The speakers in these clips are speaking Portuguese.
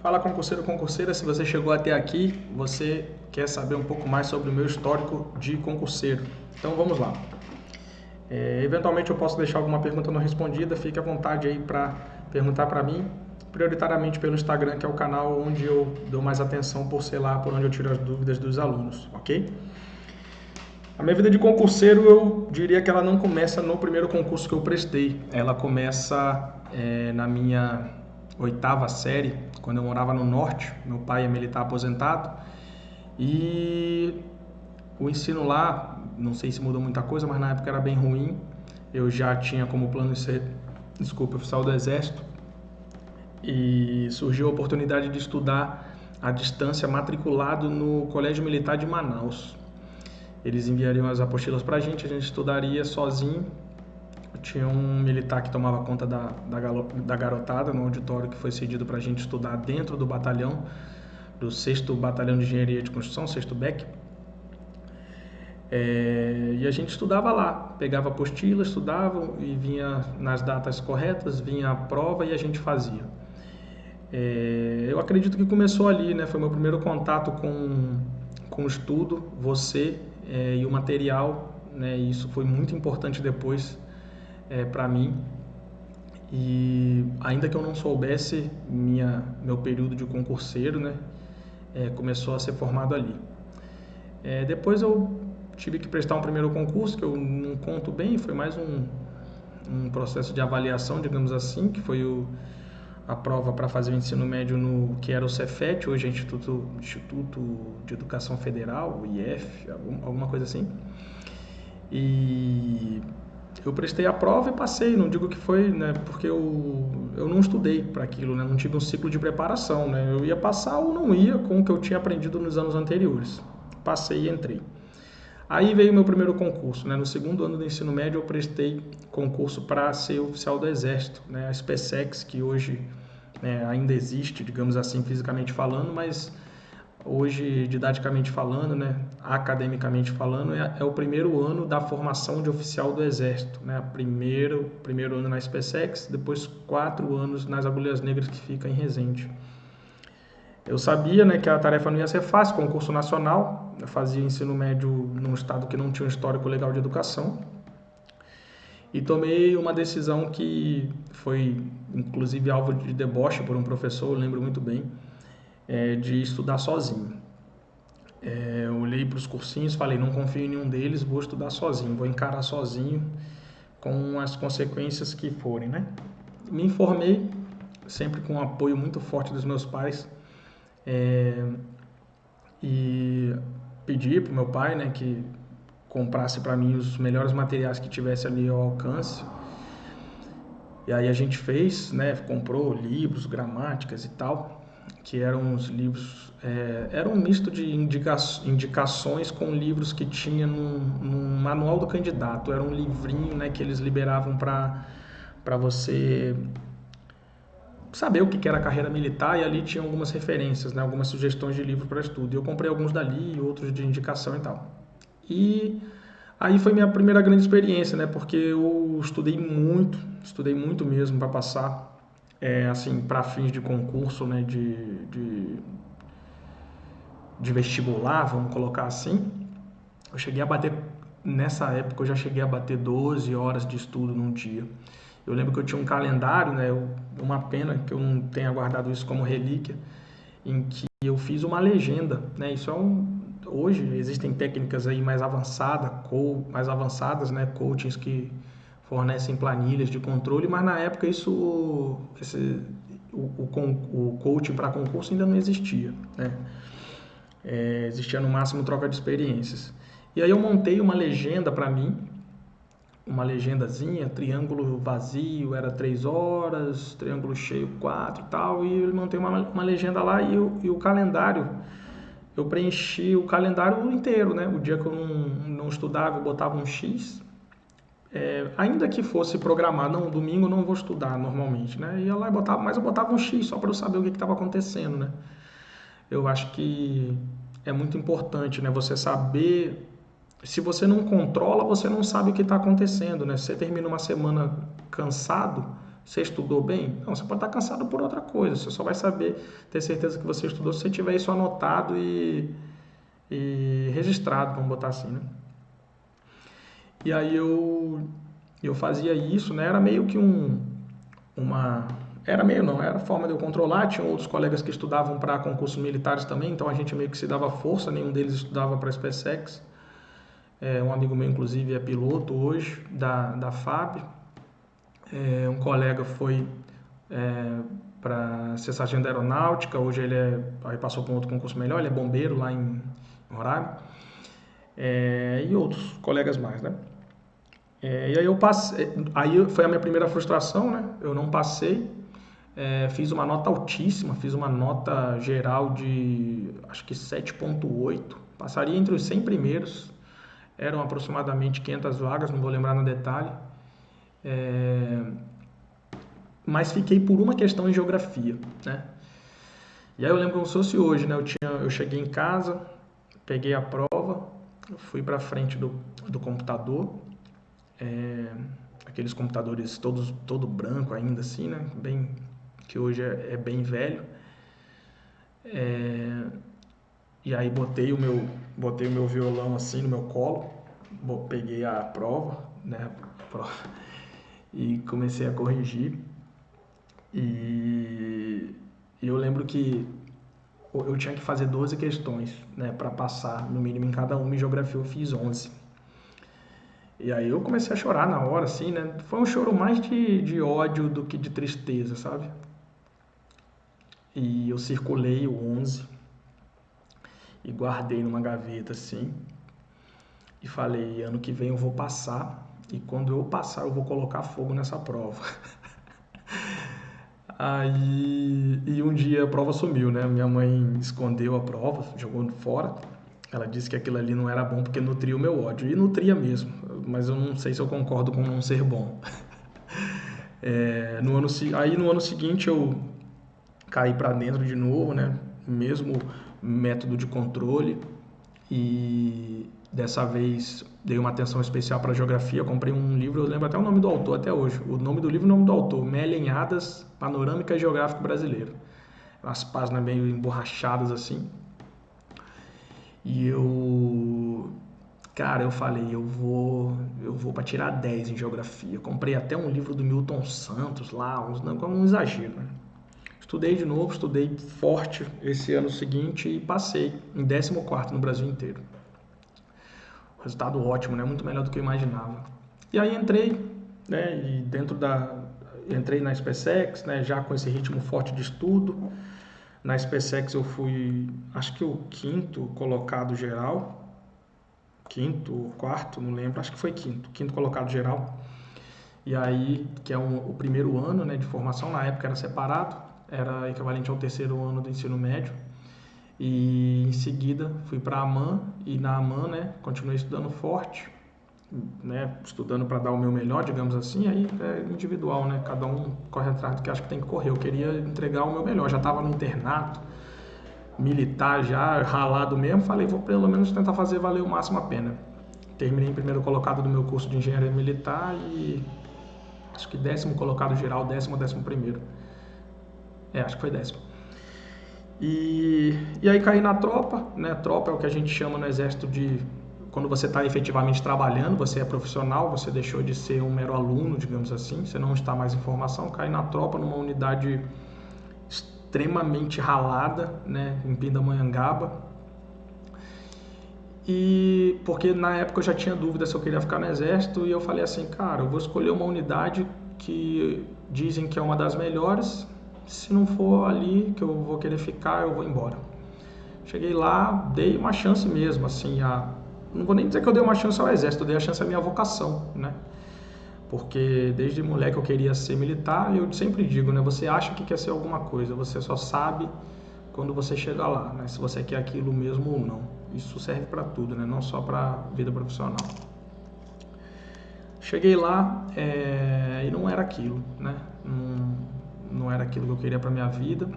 Fala concurseiro, concurseira, se você chegou até aqui, você quer saber um pouco mais sobre o meu histórico de concurseiro. Então vamos lá. Eventualmente eu posso deixar alguma pergunta não respondida, fique à vontade aí para perguntar para mim, prioritariamente pelo Instagram, que é o canal onde eu dou mais atenção por ser lá por onde eu tiro as dúvidas dos alunos, ok? A minha vida de concurseiro, eu diria que ela não começa no primeiro concurso que eu prestei. Ela começa na minha oitava série, quando eu morava no norte. Meu pai é militar aposentado e o ensino lá, não sei se mudou muita coisa, mas na época era bem ruim. Eu já tinha como plano ser, oficial do Exército, e surgiu a oportunidade de estudar à distância matriculado no Colégio Militar de Manaus. Eles enviariam as apostilas para a gente estudaria sozinho. Tinha um militar que tomava conta da garotada no auditório que foi cedido para a gente estudar dentro do batalhão, do 6º Batalhão de Engenharia de Construção, 6º BEC. E a gente estudava lá, pegava a apostila, estudava e vinha nas datas corretas, vinha a prova e a gente fazia. Eu acredito que começou ali, né? Foi meu primeiro contato com o estudo, e o material, né? E isso foi muito importante depois para mim. E ainda que eu não soubesse, meu período de concurseiro, né? Começou a ser formado ali. Depois eu tive que prestar um primeiro concurso, que eu não conto bem, foi mais um processo de avaliação, digamos assim, que foi a prova para fazer o ensino médio no que era o Cefet, hoje é Instituto de Educação Federal, o IF, alguma coisa assim. E eu prestei a prova e passei, não digo que foi, né, porque eu não estudei para aquilo, né, não tive um ciclo de preparação, né, eu ia passar ou não ia com o que eu tinha aprendido nos anos anteriores. Passei e entrei. Aí veio o meu primeiro concurso, né? No segundo ano do ensino médio eu prestei concurso para ser oficial do Exército, né? A SpaceX, que hoje ainda existe, digamos assim, fisicamente falando, mas hoje, didaticamente falando, né? Academicamente falando, é o primeiro ano da formação de oficial do Exército, né? Primeiro ano na SpaceX, depois 4 anos nas Agulhas Negras, que fica em Resende. Eu sabia, né, que a tarefa não ia ser fácil, concurso nacional. Eu fazia ensino médio num estado que não tinha um histórico legal de educação. E tomei uma decisão que foi, inclusive, alvo de deboche por um professor, eu lembro muito bem, de estudar sozinho. Eu olhei para os cursinhos, falei, não confio em nenhum deles, vou estudar sozinho, vou encarar sozinho com as consequências que forem, né? Me informei, sempre com o apoio muito forte dos meus pais, e pedi para o meu pai, né, que comprasse para mim os melhores materiais que tivesse ali ao alcance. E aí a gente fez, né, comprou livros, gramáticas e tal, que eram os livros, era um misto de indicações com livros que tinha num manual do candidato. Era um livrinho, né, que eles liberavam para você saber o que era a carreira militar, e ali tinha algumas referências, né, algumas sugestões de livro para estudo. Eu comprei alguns dali, outros de indicação e tal. E aí foi minha primeira grande experiência, né, porque eu estudei muito mesmo para passar, assim, para fins de concurso, né, de vestibular, vamos colocar assim. Eu cheguei a bater, nessa época eu já cheguei a bater 12 horas de estudo num dia. Eu lembro que eu tinha um calendário, né? Uma pena que eu não tenha guardado isso como relíquia, em que eu fiz uma legenda, né? Hoje existem técnicas aí mais avançadas, né? Coachings que fornecem planilhas de controle, mas na época o coaching para concurso ainda não existia, né? Existia no máximo troca de experiências. E aí eu montei uma legenda para mim, uma legendazinha, triângulo vazio era 3 horas, triângulo cheio 4 e tal, e eu montei uma legenda lá, e o calendário, eu preenchi o calendário inteiro, né? O dia que eu não estudava, eu botava um X, ainda que fosse programado, não, domingo eu não vou estudar normalmente, né? Ia lá e botava, mas eu botava um X só para eu saber o que estava acontecendo, né? Eu acho que é muito importante, né? Você saber. Se você não controla, você não sabe o que está acontecendo, né? Se você termina uma semana cansado, Você estudou bem? Não, você pode estar cansado por outra coisa. Você só vai saber, ter certeza que você estudou se você tiver isso anotado e registrado, vamos botar assim, né? E aí eu fazia isso, né? Era meio que uma... Era meio não, era a forma de eu controlar. Tinha outros colegas que estudavam para concursos militares também, então a gente meio que se dava força, nenhum deles estudava para a SpaceX. Um amigo meu, inclusive, é piloto hoje, da FAB. Um colega foi para ser sargento da aeronáutica, hoje aí passou para um outro concurso melhor, ele é bombeiro lá em Roraima. E outros colegas mais, né? E aí eu passei, aí foi a minha primeira frustração, né? Eu não passei, fiz uma nota altíssima, fiz uma nota geral de acho que 7,8, passaria entre os 100 primeiros, eram aproximadamente 500 vagas, não vou lembrar no detalhe, mas fiquei por uma questão em geografia, né? E aí eu lembro como se fosse hoje, né? Eu cheguei em casa, peguei a prova, fui para frente do computador, aqueles computadores todo branco ainda assim, né? Bem, que hoje é bem velho. E aí botei o meu violão assim no meu colo, peguei a prova, né? E comecei a corrigir. E eu lembro que eu tinha que fazer 12 questões, né, para passar no mínimo em cada uma, e geografia eu fiz 11. E aí eu comecei a chorar na hora, assim, né? Foi um choro mais de ódio do que de tristeza, sabe? E eu circulei o 11 e guardei numa gaveta, assim, e falei, ano que vem eu vou passar, e quando eu passar eu vou colocar fogo nessa prova. Aí, e um dia a prova sumiu, né? Minha mãe escondeu a prova, jogou fora. Ela disse que aquilo ali não era bom porque nutria o meu ódio. E nutria mesmo, mas eu não sei se eu concordo com não ser bom. Aí no ano seguinte eu caí para dentro de novo, né? Mesmo método de controle. E dessa vez dei uma atenção especial para a geografia. Comprei um livro, eu lembro até o nome do autor até hoje. O nome do livro e o nome do autor: Melinhadas, Panorâmica Geográfico Brasileiro. Umas páginas meio emborrachadas assim. E cara, eu falei, eu vou para tirar 10 em geografia. Comprei até um livro do Milton Santos lá, um exagero, né? Estudei de novo, estudei forte esse ano seguinte e passei em 14º no Brasil inteiro. Resultado ótimo, né? Muito melhor do que eu imaginava. E aí entrei, né? E entrei na SpaceX, né? Já com esse ritmo forte de estudo. Na SpaceX eu fui, acho que o 5º colocado geral, 5º ou 4º, não lembro, acho que foi 5º colocado geral. E aí, que é o primeiro ano, né, de formação, na época era separado, era equivalente ao 3º ano do ensino médio. E em seguida fui para a AMAN, e na AMAN, né, continuei estudando forte, né, estudando para dar o meu melhor, digamos assim. Aí é individual, né, cada um corre atrás do que acha que tem que correr. Eu queria entregar o meu melhor, já estava no internato militar, já ralado mesmo, falei, vou pelo menos tentar fazer valer o máximo a pena. Terminei em primeiro colocado do meu curso de engenharia militar e acho que 10º colocado geral, 10º ou 11º. Acho que foi 10º. E aí caí na tropa, né? Tropa é o que a gente chama no exército de quando você está efetivamente trabalhando, você é profissional, você deixou de ser um mero aluno, digamos assim, você não está mais em formação. Caí na tropa numa unidade extremamente ralada, né? Em Pindamonhangaba. E porque na época eu já tinha dúvida se eu queria ficar no exército, e eu falei assim, cara, eu vou escolher uma unidade que dizem que é uma das melhores. Se não for ali que eu vou querer ficar, eu vou embora. Cheguei lá, dei uma chance mesmo, assim, não vou nem dizer que eu dei uma chance ao exército, eu dei a chance à minha vocação, né? Porque desde moleque eu queria ser militar, e eu sempre digo, né? Você acha que quer ser alguma coisa, você só sabe quando você chega lá, né? Se você quer aquilo mesmo ou não. Isso serve para tudo, né? Não só para vida profissional. Cheguei lá e não era aquilo, né? Não era aquilo que eu queria para minha vida.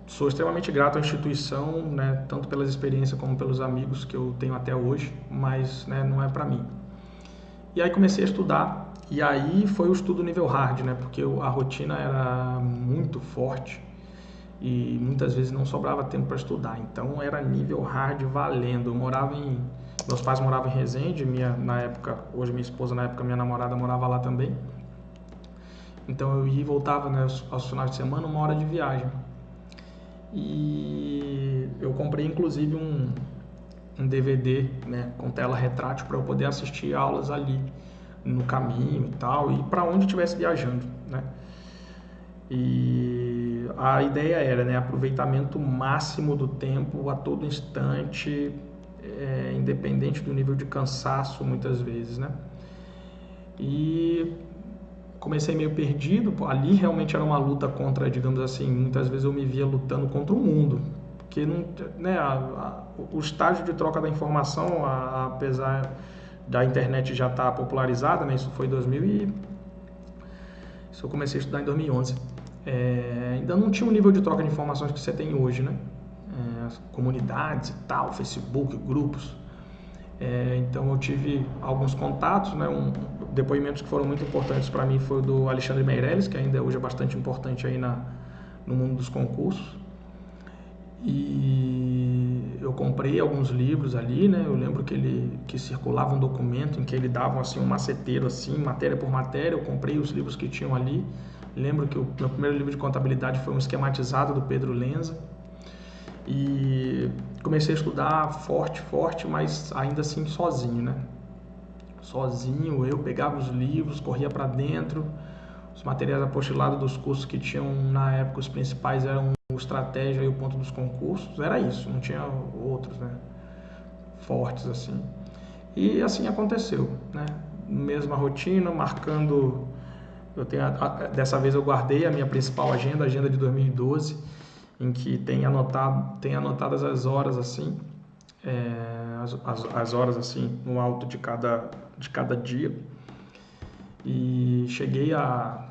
Sou extremamente grato à instituição, né? Tanto pelas experiências como pelos amigos que eu tenho até hoje, mas, né, não é para mim. E aí comecei a estudar E aí foi o estudo nível hard, né? Porque a rotina era muito forte e muitas vezes não sobrava tempo para estudar. Então era nível hard valendo. Meus pais moravam em Resende, na época, hoje minha esposa, na época minha namorada morava lá também. Então eu ia e voltava, né, aos finais de semana, 1 hora de viagem. E eu comprei inclusive um DVD, né, com tela retrátil para eu poder assistir aulas ali no caminho e tal, e para onde eu estivesse viajando, né? E a ideia era, né, aproveitamento máximo do tempo a todo instante, independente do nível de cansaço muitas vezes, né? E comecei meio perdido, ali realmente era uma luta contra, digamos assim, muitas vezes eu me via lutando contra o mundo, porque não, né, o estágio de troca da informação, apesar da internet já estar popularizada, né, isso foi 2000 e isso eu comecei a estudar em 2011. Ainda não tinha o nível de troca de informações que você tem hoje, né? Comunidades e tal, Facebook, grupos. Então eu tive alguns contatos, né? Depoimentos que foram muito importantes para mim foi o do Alexandre Meirelles, que ainda hoje é bastante importante aí no mundo dos concursos. E eu comprei alguns livros ali, né? Eu lembro que circulava um documento em que ele dava assim um maceteiro assim, matéria por matéria. Eu comprei os livros que tinham ali. Lembro que o meu primeiro livro de contabilidade foi um esquematizado do Pedro Lenza. E comecei a estudar forte, mas ainda assim sozinho, né? Sozinho, eu pegava os livros, corria para dentro. Os materiais apostilados dos cursos que tinham na época, os principais eram o Estratégia e o Ponto dos Concursos. Era isso, não tinha outros, né? Fortes assim. E assim aconteceu, né? Mesma rotina, marcando. Dessa vez eu guardei a minha principal agenda, a agenda de 2012, em que tem anotadas as horas assim, as horas assim no alto de cada dia. E cheguei a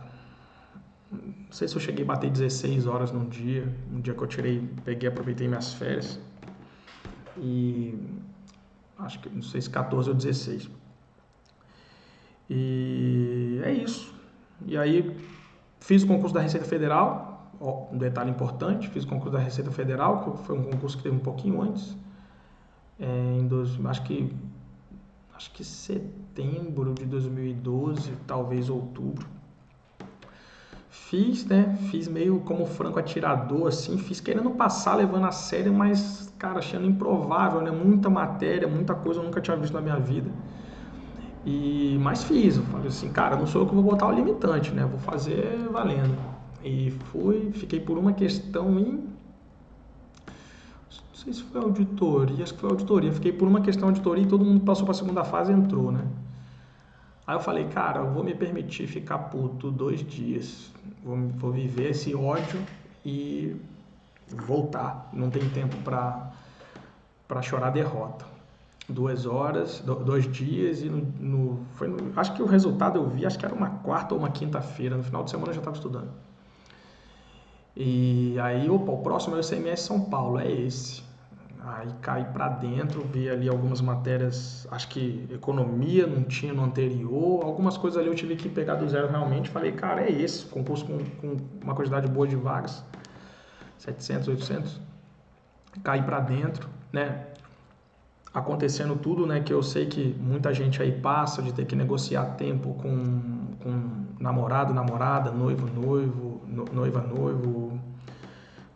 não sei se eu cheguei a bater 16 horas num dia que eu aproveitei minhas férias. E acho que não sei se 14 ou 16. E é isso. E aí fiz o concurso da Receita Federal, um detalhe importante, fiz o concurso da Receita Federal, que foi um concurso que teve um pouquinho antes, acho que setembro de 2012, talvez outubro. Fiz, né? Fiz meio como franco atirador, assim, fiz querendo passar, levando a sério, mas, cara, achando improvável, né? Muita matéria, muita coisa eu nunca tinha visto na minha vida. Mas fiz, eu falei assim, cara, não sou eu que vou botar o limitante, né? Vou fazer valendo. E fiquei por uma questão não sei se foi auditoria, acho que foi auditoria. Fiquei por uma questão de auditoria e todo mundo passou para a segunda fase e entrou, né? Aí eu falei, cara, eu vou me permitir ficar puto 2 dias. Vou viver esse ódio e voltar. Não tem tempo para chorar derrota. 2 horas, 2 dias e acho que o resultado eu vi, acho que era uma quarta ou uma quinta-feira. No final de semana eu já estava estudando. E aí, opa, o próximo é o ICMS São Paulo, é esse. Aí caí para dentro, vi ali algumas matérias, acho que economia não tinha no anterior, algumas coisas ali eu tive que pegar do zero realmente. Falei, cara, é esse, concurso com uma quantidade boa de vagas, 700, 800. Caí para dentro, né? Acontecendo tudo, né? Que eu sei que muita gente aí passa de ter que negociar tempo com namorado, namorada, noivo, noiva, noivo,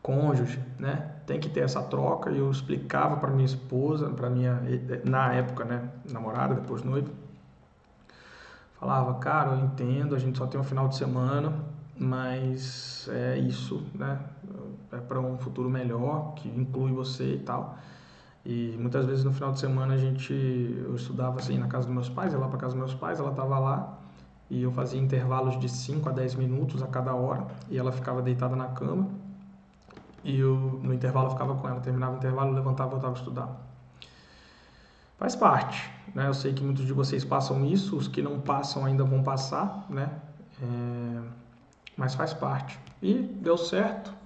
cônjuge, né? Tem que ter essa troca. E eu explicava para minha esposa, na época, né, namorada, depois noiva, falava, cara, eu entendo, a gente só tem um final de semana, mas é isso, né? É para um futuro melhor, que inclui você e tal. E muitas vezes no final de semana eu estudava assim na casa dos meus pais, ia lá para casa dos meus pais, ela estava lá e eu fazia intervalos de 5 a 10 minutos a cada hora e ela ficava deitada na cama e eu no intervalo eu ficava com ela, terminava o intervalo, eu levantava e voltava a estudar. Faz parte, né? Eu sei que muitos de vocês passam isso, os que não passam ainda vão passar, né? Mas faz parte. E deu certo.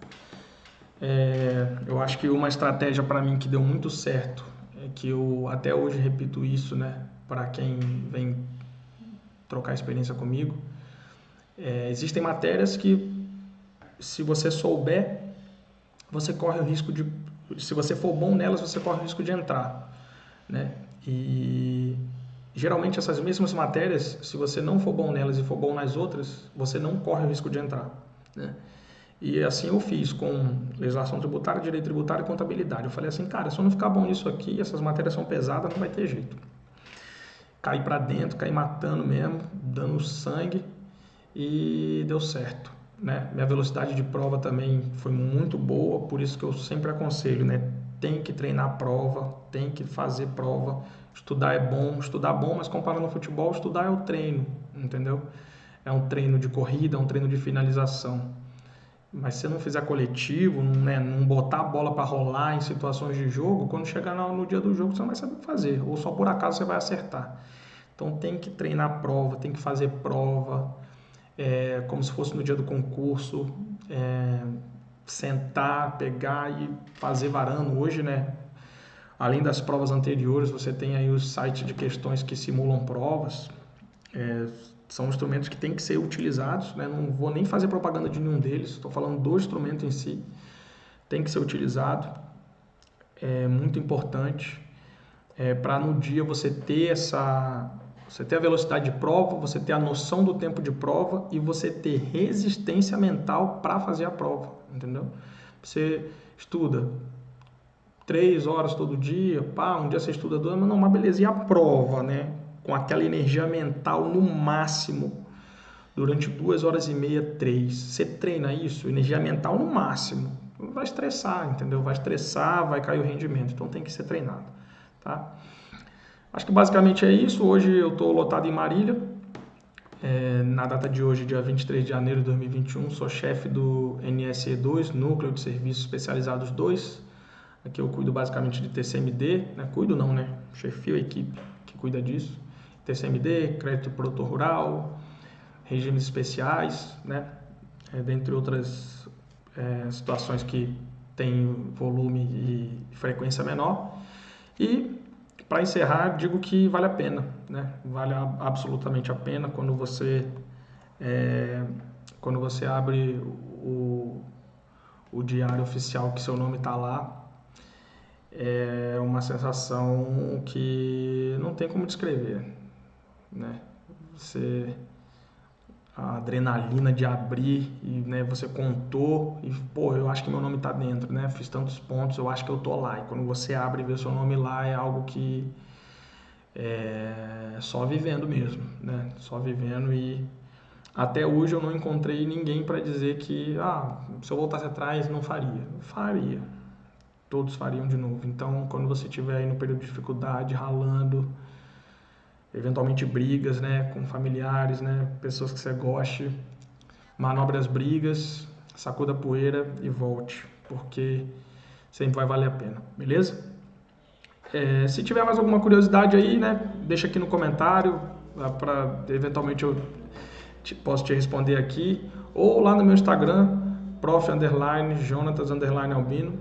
Eu acho que uma estratégia para mim que deu muito certo é que eu até hoje repito isso, né? Para quem vem trocar experiência comigo. Existem matérias que, se você souber, você corre o risco de... Se você for bom nelas, você corre o risco de entrar, né? E geralmente essas mesmas matérias, se você não for bom nelas e for bom nas outras, você não corre o risco de entrar, né? E assim eu fiz com legislação tributária, direito tributário e contabilidade. Eu falei assim, cara, se eu não ficar bom nisso aqui, essas matérias são pesadas, não vai ter jeito. Caí pra dentro, caí matando mesmo, dando sangue, e deu certo, né? Minha velocidade de prova também foi muito boa, por isso que eu sempre aconselho, né? Tem que treinar prova, tem que fazer prova. Estudar é bom, mas comparando ao futebol, estudar é o treino, entendeu? É um treino de corrida, é um treino de finalização. Mas se você não fizer coletivo, né, não botar a bola para rolar em situações de jogo, quando chegar no dia do jogo você não vai saber o que fazer, ou só por acaso você vai acertar. Então tem que treinar prova, tem que fazer prova, como se fosse no dia do concurso, sentar, pegar e fazer varando. Hoje, né, além das provas anteriores, você tem aí os sites de questões que simulam provas. São instrumentos que têm que ser utilizados, né? Não vou nem fazer propaganda de nenhum deles, estou falando do instrumento em si. Tem que ser utilizado, é muito importante, para no dia você ter a velocidade de prova, você ter a noção do tempo de prova e você ter resistência mental para fazer a prova, entendeu? Você estuda 3 horas todo dia, um dia você estuda 2, mas beleza, e a prova, né? Com aquela energia mental no máximo, durante 2 horas e meia, 3. Você treina isso, energia mental no máximo. Vai estressar, entendeu? Vai estressar, vai cair o rendimento. Então tem que ser treinado, tá? Acho que basicamente é isso. Hoje eu estou lotado em Marília. Na data de hoje, dia 23 de janeiro de 2021, sou chefe do NSE2, Núcleo de Serviços Especializados 2. Aqui eu cuido basicamente de TCMD, né? Cuido não, né? Chefio a equipe que cuida disso. TCMD, crédito produtor rural, regimes especiais, né? Dentre outras situações que têm volume e frequência menor. E, para encerrar, digo que vale a pena, né? Vale absolutamente a pena quando você abre o diário oficial que seu nome está lá. É uma sensação que não tem como descrever, né? A adrenalina de abrir e, né, você contou e, eu acho que meu nome está dentro, né? Fiz tantos pontos, eu acho que eu tô lá. E quando você abre e vê seu nome lá, é algo que só vivendo mesmo, né? Só vivendo. E até hoje eu não encontrei ninguém para dizer que, se eu voltasse atrás, não faria. Faria. Todos fariam de novo. Então, quando você estiver aí no período de dificuldade, ralando, eventualmente brigas, né, com familiares, né, pessoas que você goste, manobre as brigas, sacuda a poeira e volte, porque sempre vai valer a pena, beleza? Se tiver mais alguma curiosidade aí, né, deixa aqui no comentário, para eventualmente eu posso te responder aqui, ou lá no meu Instagram, prof_Jonatas_Albino,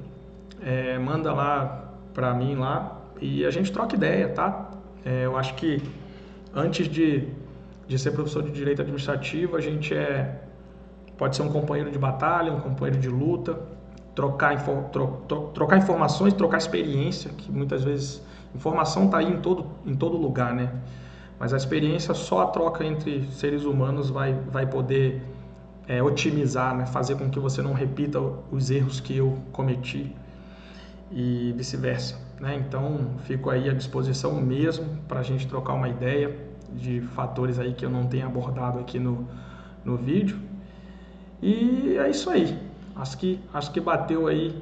manda lá para mim lá e a gente troca ideia, tá? Eu acho que antes de ser professor de Direito Administrativo, a gente pode ser um companheiro de batalha, um companheiro de luta, trocar informações, trocar experiência, que muitas vezes informação está aí em todo lugar, né? Mas a experiência, só a troca entre seres humanos vai poder otimizar, né? Fazer com que você não repita os erros que eu cometi e vice-versa, né? Então, fico aí à disposição mesmo para a gente trocar uma ideia de fatores aí que eu não tenho abordado aqui no vídeo. E é isso aí. Acho que bateu aí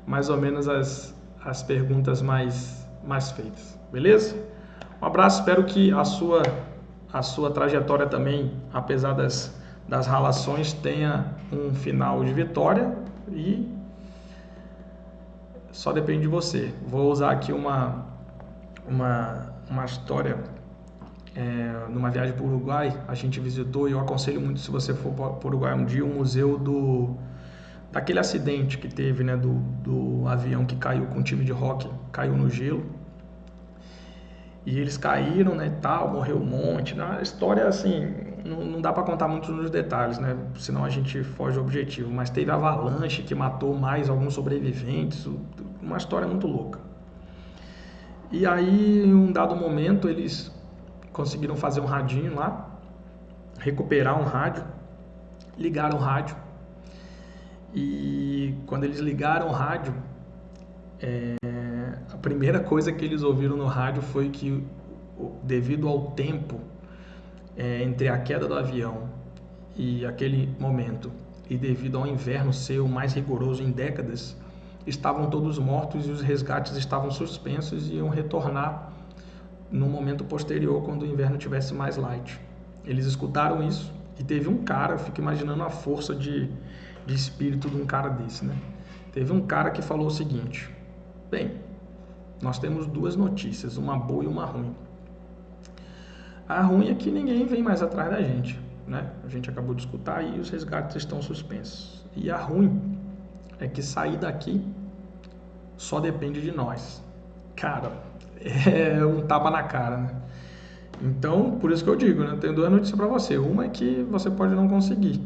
mais ou menos as perguntas mais feitas, beleza? Um abraço, espero que a sua trajetória também, apesar das ralações, tenha um final de vitória e só depende de você. Vou usar aqui uma história. Numa viagem para o Uruguai, a gente visitou, e eu aconselho muito, se você for para o Uruguai um dia, o museu daquele acidente que teve, né, do avião que caiu com um time de hóquei, caiu no gelo. E eles caíram, né, e tal, morreu um monte. A história, assim, não dá para contar muito nos detalhes, né? Senão a gente foge do objetivo. Mas teve avalanche que matou mais alguns sobreviventes. Uma história muito louca. E aí, em um dado momento, eles conseguiram fazer um radinho lá, recuperar um rádio, ligaram o rádio. E quando eles ligaram o rádio, a primeira coisa que eles ouviram no rádio foi que, devido ao tempo entre a queda do avião e aquele momento, e devido ao inverno ser o mais rigoroso em décadas, estavam todos mortos e os resgates estavam suspensos e iam retornar no momento posterior, quando o inverno tivesse mais light. Eles escutaram isso e teve um cara, eu fico imaginando a força de espírito de um cara desse, né? Teve um cara que falou o seguinte: bem, nós temos duas notícias, uma boa e uma ruim. A ruim é que ninguém vem mais atrás da gente, né? A gente acabou de escutar e os resgates estão suspensos. E a ruim é que sair daqui só depende de nós. Cara, é um tapa na cara, né? Então, por isso que eu digo, né? Tenho duas notícias para você. Uma é que você pode não conseguir.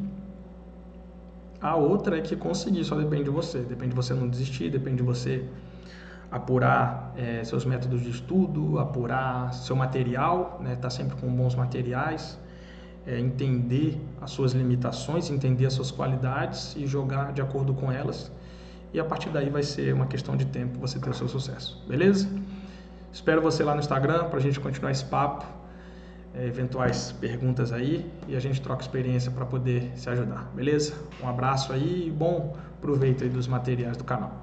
A outra é que conseguir só depende de você. Depende de você não desistir, depende de você apurar seus métodos de estudo, apurar seu material, né? Tá sempre com bons materiais, entender as suas limitações, entender as suas qualidades e jogar de acordo com elas. E a partir daí vai ser uma questão de tempo você ter o seu sucesso, beleza? Espero você lá no Instagram para a gente continuar esse papo, eventuais perguntas aí, e a gente troca experiência para poder se ajudar, beleza? Um abraço aí e bom proveito aí dos materiais do canal.